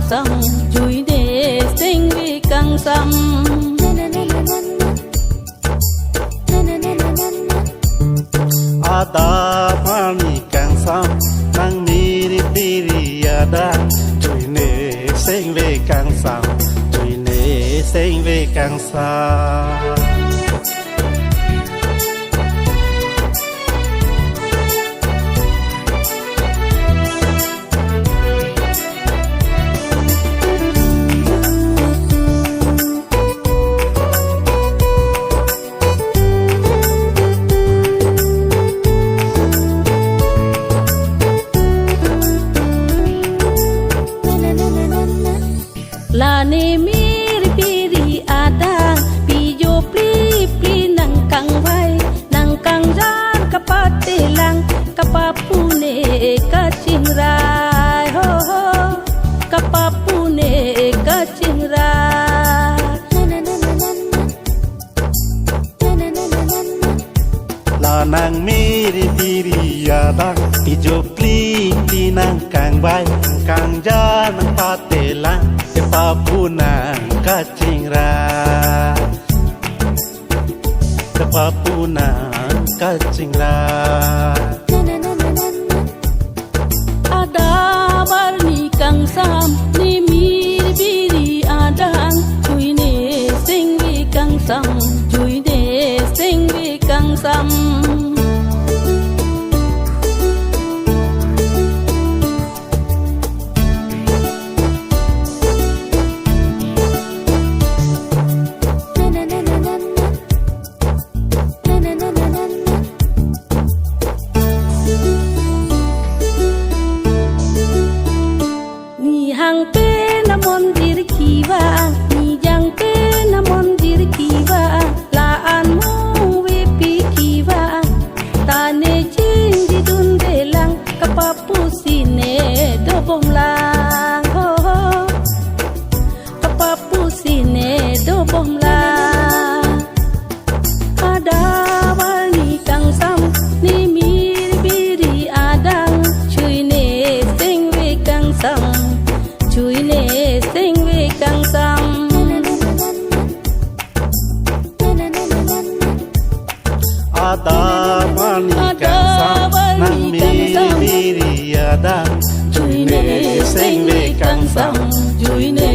sam chui de sing vi kang sam ada pani kang sam nang miri piri ada chui ne sing ve kang sam chui ne sing ve kang sam la ne mir piri ada pijo pli pli nang kang vai nang kang jan kapate lang kapapune kachingrai ho ho kapapune kachingrai la nang miri piri ada pijo pli pli nang kang vai kang jan nang pate lang Kepapunan kacingrai Kepapunan kacingrai ada barni kang sam ni mir biri adang chui ne sing vi kang sam chui ne sing vi kang sam hang pe namon dir kiwa ni jang pe namon dir kiwa la an mu we pi kiwa ta ne chin di dun de lang kapapu sine do bom lang ho ho kapapu sine do bom lang ada wali kang sam ni mir biri adang chui ne sing we kang sam chui ne sing vi kang sam ada mani kang sam nang miri ada chui ne sing ve kang sam chui ne